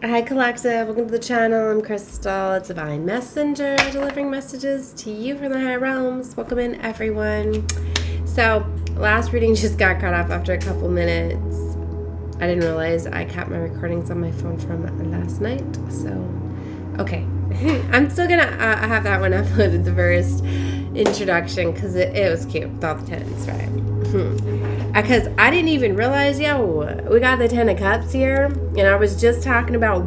Hi Collective, welcome to the channel. I'm Crystal, a divine messenger delivering messages to you from the higher realms. Welcome in everyone. So last reading just got cut off after a couple minutes. I didn't realize I kept my recordings on my phone from last night. So okay, I'm still gonna have that one uploaded, the first introduction, because it was cute with all the tens, right? Because I didn't even realize, we got the Ten of Cups here, and I was just talking about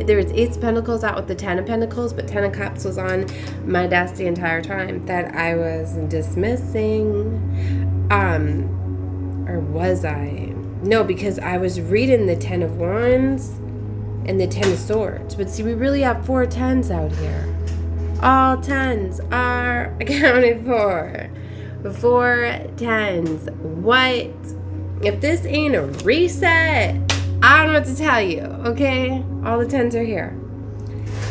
there was Ace of Pentacles out with the Ten of Pentacles, but Ten of Cups was on my desk the entire time that I was dismissing. Or was I? No, because I was reading the Ten of Wands and the Ten of Swords. But see, we really have 4 tens out here. All tens are accounted for. 4 tens. What? If this ain't a reset, I don't know what to tell you, okay? All the tens are here.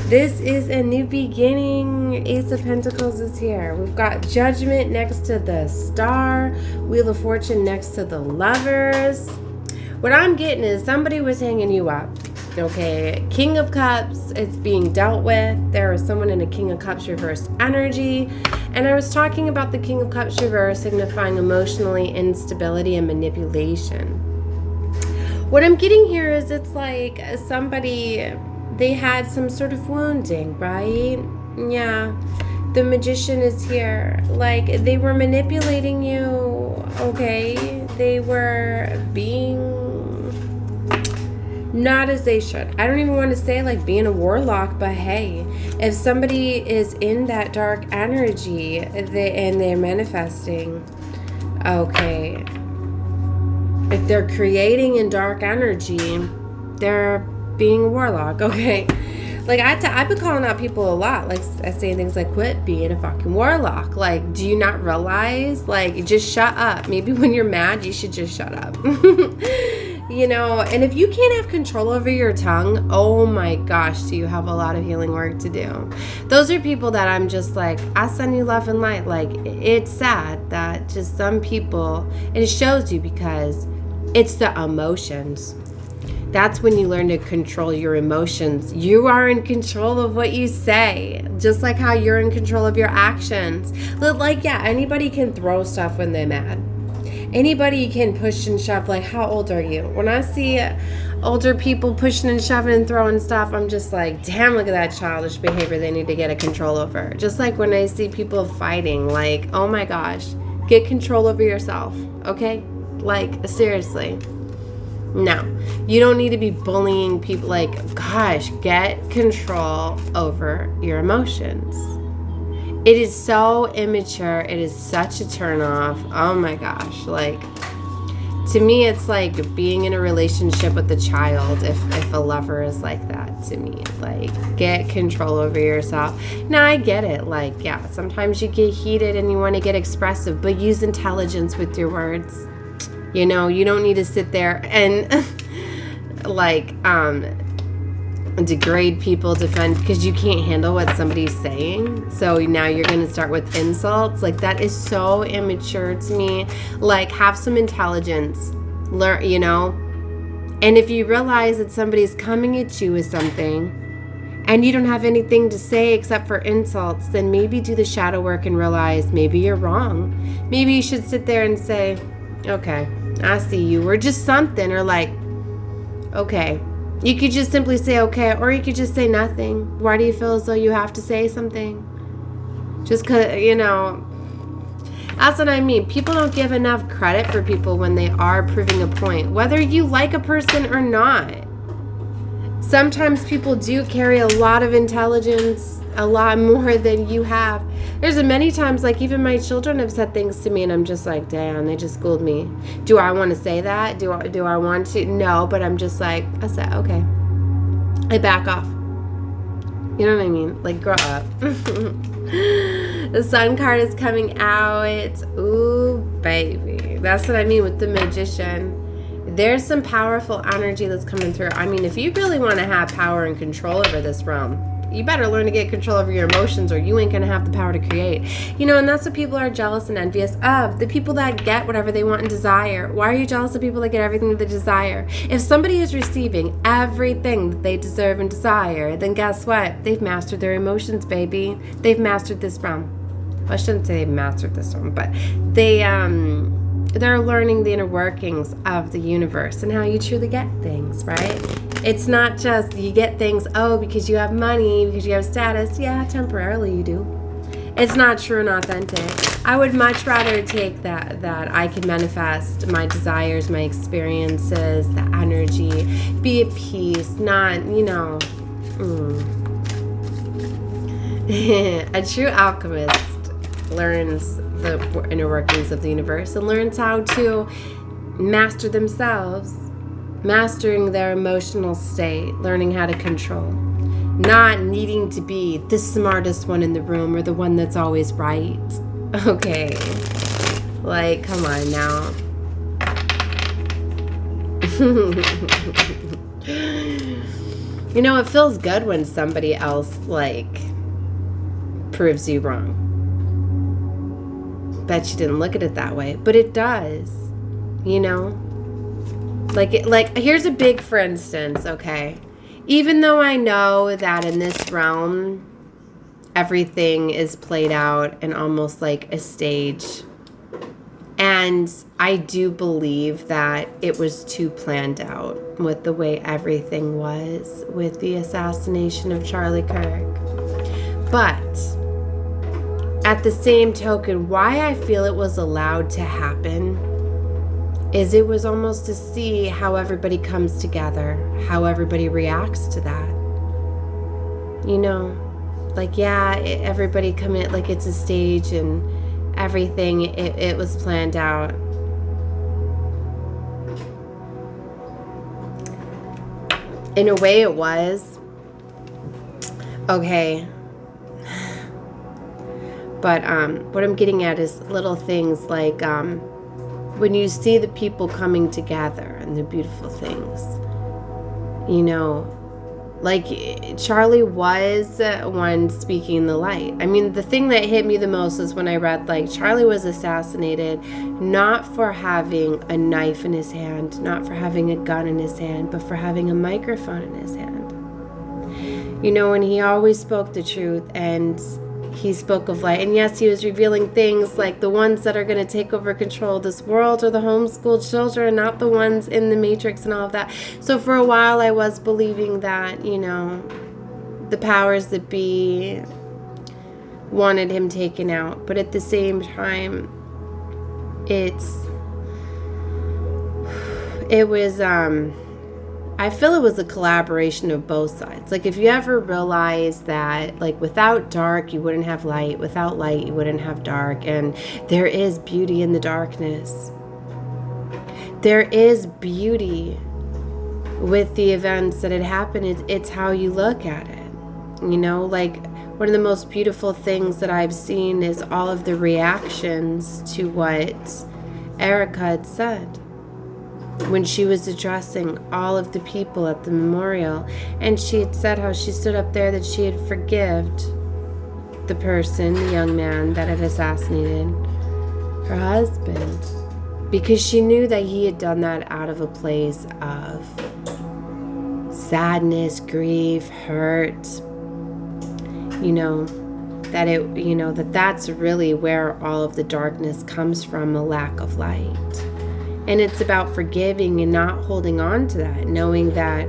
This is a new beginning. Ace of Pentacles is here. We've got Judgment next to the Star. Wheel of Fortune next to the Lovers. What I'm getting is somebody was hanging you up. Okay, King of Cups, it's being dealt with. There is someone in a King of Cups reversed energy. And I was talking about the King of Cups reverse signifying emotionally instability and manipulation. What I'm getting here is it's like somebody, they had some sort of wounding, right? Yeah, the Magician is here. Like, they were manipulating you, okay? They were being not as they should. I don't even want to say like being a warlock, but hey, if somebody is in that dark energy and they're manifesting, okay, if they're creating in dark energy, they're being a warlock, okay? Like, I've been calling out people a lot, like saying things like, quit being a fucking warlock. Like, do you not realize? Like, just shut up. Maybe when you're mad, you should just shut up. You know, and if you can't have control over your tongue, oh my gosh, do you have a lot of healing work to do. Those are people that I'm just like, I send you love and light. Like, it's sad that just some people, and it shows you because it's the emotions. That's when you learn to control your emotions. You are in control of what you say, just like how you're in control of your actions. Like, yeah, anybody can throw stuff when they're mad. Anybody can push and shove. Like, how old are you? When I see older people pushing and shoving and throwing stuff, I'm just like, damn, look at that childish behavior they need to get a control over. Just like when I see people fighting, like, oh my gosh, get control over yourself, okay? Like, seriously. No, you don't need to be bullying people. Like, gosh, get control over your emotions. It is so immature. It is such a turnoff. Oh my gosh. Like, to me, it's like being in a relationship with a child if a lover is like that to me. Like, get control over yourself. Now, I get it. Like, yeah, sometimes you get heated and you want to get expressive, but use intelligence with your words. You know, you don't need to sit there and like degrade people, defend, because you can't handle what somebody's saying. So now you're going to start with insults. Like, that is so immature to me. Like, have some intelligence. Learn, you know. And if you realize that somebody's coming at you with something and you don't have anything to say except for insults, then maybe do the shadow work and realize maybe you're wrong. Maybe you should sit there and say, okay, I see you, or just something, or like, okay. You could just simply say okay, or you could just say nothing. Why do you feel as though you have to say something? Just because, you know, that's what I mean. People don't give enough credit for people when they are proving a point, whether you like a person or not. Sometimes people do carry a lot of intelligence, a lot more than you have. There's many times, like, even my children have said things to me and I'm just like, damn, they just schooled me. Do I want to say that? Do I want to? No, but I'm just like, I said, okay. I back off. You know what I mean? Like, grow up. The Sun card is coming out. Ooh, baby. That's what I mean with the Magician. There's some powerful energy that's coming through. I mean, if you really want to have power and control over this realm, You better learn to get control over your emotions or you ain't gonna have the power to create. And that's what people are jealous and envious of. The people that get whatever they want and desire. Why are you jealous of people that get everything that they desire? If somebody is receiving everything that they deserve and desire, then guess what? They've mastered their emotions, baby. They've mastered this realm. Well, I shouldn't say they've mastered this realm, but they're learning the inner workings of the universe and how you truly get things, right? It's not just you get things, because you have money, because you have status. Yeah, temporarily you do. It's not true and authentic. I would much rather take that I can manifest my desires, my experiences, the energy, be at peace, not, A true alchemist learns the inner workings of the universe and learns how to master themselves, mastering their emotional state, learning how to control, not needing to be the smartest one in the room or the one that's always right. Okay, like, come on now. It feels good when somebody else proves you wrong. Bet you didn't look at it that way, but it does. Here's a big for instance, okay? Even though I know that in this realm everything is played out in almost like a stage, and I do believe that it was too planned out with the way everything was with the assassination of Charlie Kirk. But at the same token, why I feel it was allowed to happen is it was almost to see how everybody comes together, how everybody reacts to that. Everybody come in, it's a stage and everything, it was planned out. In a way it was. Okay. But what I'm getting at is little things like when you see the people coming together and the beautiful things, Charlie was one speaking the light. I mean, the thing that hit me the most is when I read, Charlie was assassinated not for having a knife in his hand, not for having a gun in his hand, but for having a microphone in his hand. And he always spoke the truth, and he spoke of light. And yes, he was revealing things like the ones that are going to take over control of this world are the homeschooled children, not the ones in the matrix and all of that. So for a while I was believing that, the powers that be wanted him taken out. But at the same time, I feel it was a collaboration of both sides. If you ever realize that, without dark, you wouldn't have light. Without light, you wouldn't have dark. And there is beauty in the darkness. There is beauty with the events that had happened. It's how you look at it. One of the most beautiful things that I've seen is all of the reactions to what Erica had said when she was addressing all of the people at the memorial. And she had said how she stood up there that she had forgived the person, the young man that had assassinated her husband, because she knew that he had done that out of a place of sadness, grief, hurt, that's really where all of the darkness comes from, a lack of light. And it's about forgiving and not holding on to that, knowing that,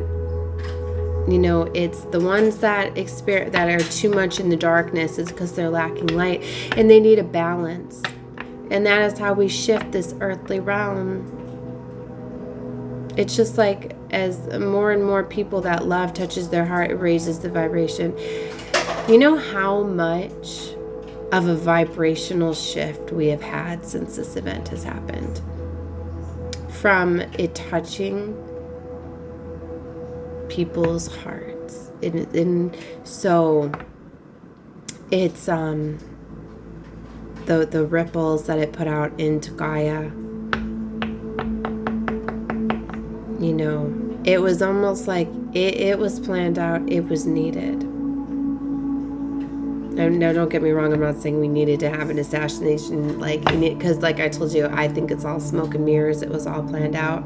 it's the ones that are too much in the darkness is because they're lacking light, and they need a balance. And that is how we shift this earthly realm. It's just as more and more people that love touches their heart, it raises the vibration. You know how much of a vibrational shift we have had since this event has happened? From it touching people's hearts. And so it's the ripples that it put out into Gaia. It was almost like it was planned out, it was needed. And no, don't get me wrong. I'm not saying we needed to have an assassination, like, because, like I told you, I think it's all smoke and mirrors. It was all planned out.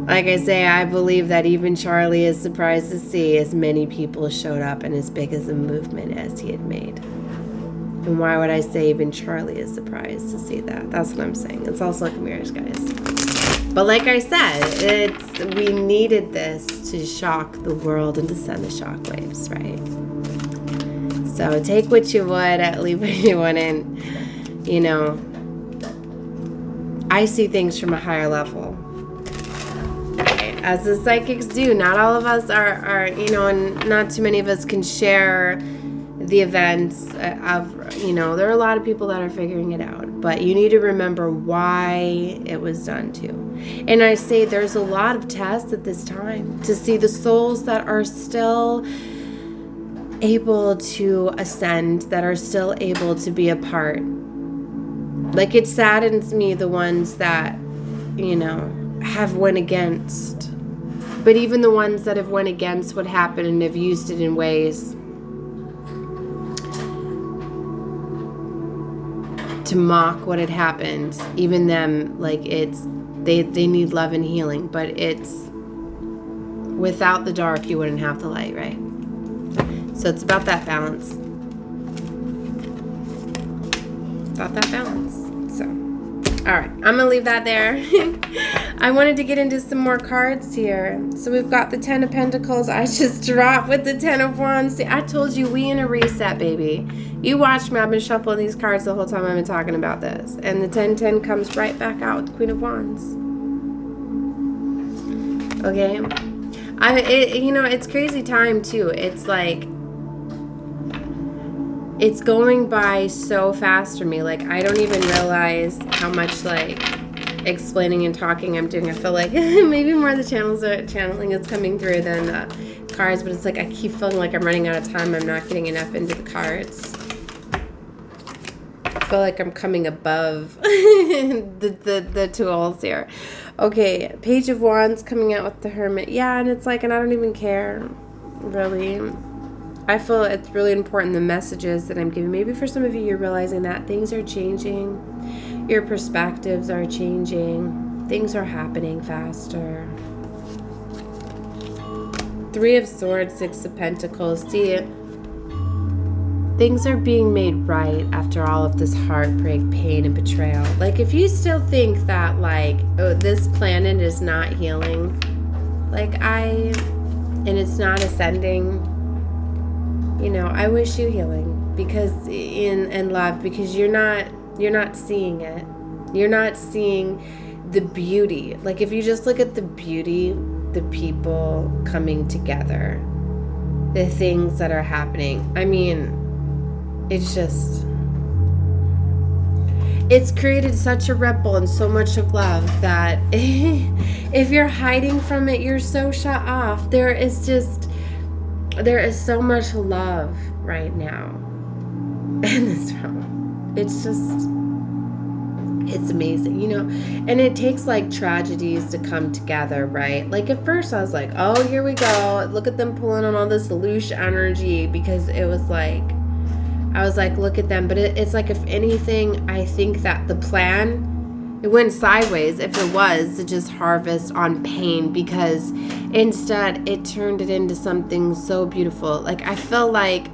Like I say, I believe that even Charlie is surprised to see as many people showed up and as big as a movement as he had made. And why would I say even Charlie is surprised to see that? That's what I'm saying. It's all smoke and mirrors, guys. But like I said, we needed this to shock the world and to send the shockwaves, right? So take what you would, leave what you wouldn't. You know, I see things from a higher level. As the psychics do. Not all of us are, you know, and not too many of us can share the events of, you know, there are a lot of people that are figuring it out. But you need to remember why it was done too. And I say there's a lot of tests at this time to see the souls that are still able to ascend, that are still able to be a part. Like, it saddens me, the ones that, you know, have went against. But even the ones that have went against what happened and have used it in ways to mock what had happened, even them, like, it's, they need love and healing. But it's, without the dark, you wouldn't have the light, right? So it's about that balance. About that balance. So, all right, I'm gonna leave that there. I wanted to get into some more cards here. So we've got the 10 of Pentacles. I just dropped with the 10 of Wands. See, I told you, we in a reset, baby. You watched me. I've been shuffling these cards the whole time I've been talking about this. And the 10-10 comes right back out with the Queen of Wands. Okay? You know, it's crazy time, too. It's like, it's going by so fast for me. Like, I don't even realize how much, like, explaining and talking I'm doing. I feel like maybe more of the channeling is coming through than the cards, but it's like I keep feeling like I'm running out of time. I'm not getting enough into the cards. I feel like I'm coming above the tools here. Okay, Page of Wands coming out with the Hermit. Yeah, and it's like, and I don't even care, really. I feel it's really important, the messages that I'm giving. Maybe for some of you, you're realizing that things are changing. Your perspectives are changing. Things are happening faster. 3 of Swords, 6 of Pentacles. See, things are being made right after all of this heartbreak, pain, and betrayal. Like, if you still think that, like, oh, this planet is not healing, like, and it's not ascending, you know, I wish you healing, because in love, because you're not seeing it. You're not seeing the beauty. Like, if you just look at the beauty, the people coming together, the things that are happening. I mean, it's just, it's created such a ripple and so much of love that if you're hiding from it, you're so shut off. There is so much love right now in this realm. It's amazing, you know. And it takes, like, tragedies to come together, right? Like, at first I was like, oh, here we go, look at them pulling on all this loose energy, because it was like, I was like, look at them. But it's like, if anything, I think that the plan, it went sideways, if it was to just harvest on pain, because instead it turned it into something so beautiful. Like, I feel like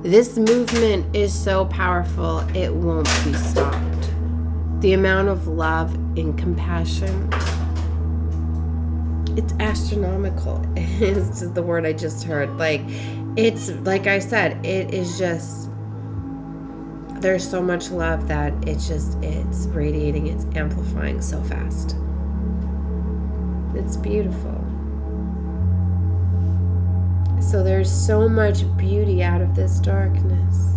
this movement is so powerful, it won't be stopped. The amount of love and compassion, it's astronomical. It's just the word I just heard. Like, it's, like I said, it is just, there's so much love that it's radiating, it's amplifying so fast. It's beautiful. So there's so much beauty out of this darkness.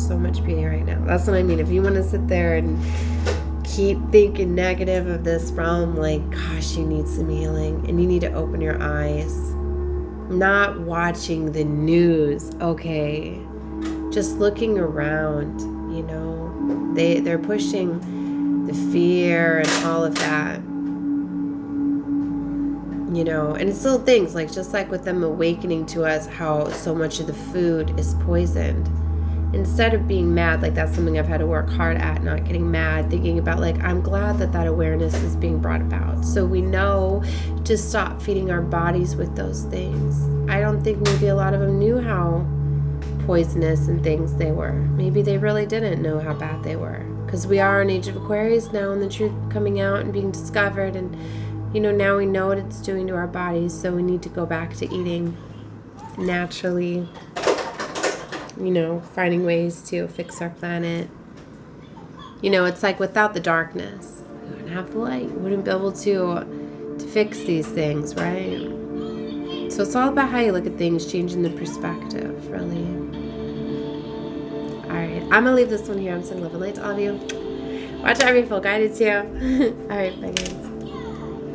So much beauty right now. That's what I mean. If you want to sit there and keep thinking negative of this realm, like, gosh, you need some healing and you need to open your eyes. Not watching the news, okay? Just looking around, you know. They're pushing the fear and all of that. You know, and it's little things like just like with them awakening to us how so much of the food is poisoned. Instead of being mad, like that's something I've had to work hard at, not getting mad, thinking about like, I'm glad that that awareness is being brought about. So we know to stop feeding our bodies with those things. I don't think maybe a lot of them knew how poisonous and things they were. Maybe they really didn't know how bad they were. Because we are in Age of Aquarius now and the truth coming out and being discovered. And, you know, now we know what it's doing to our bodies. So we need to go back to eating naturally. You know, finding ways to fix our planet. You know, it's like without the darkness, we wouldn't have the light. We wouldn't be able to fix these things, right? So it's all about how you look at things, changing the perspective, really. All right, I'm going to leave this one here. I'm sending love and light to all of you. Watch out, be full guided too. All right, bye guys.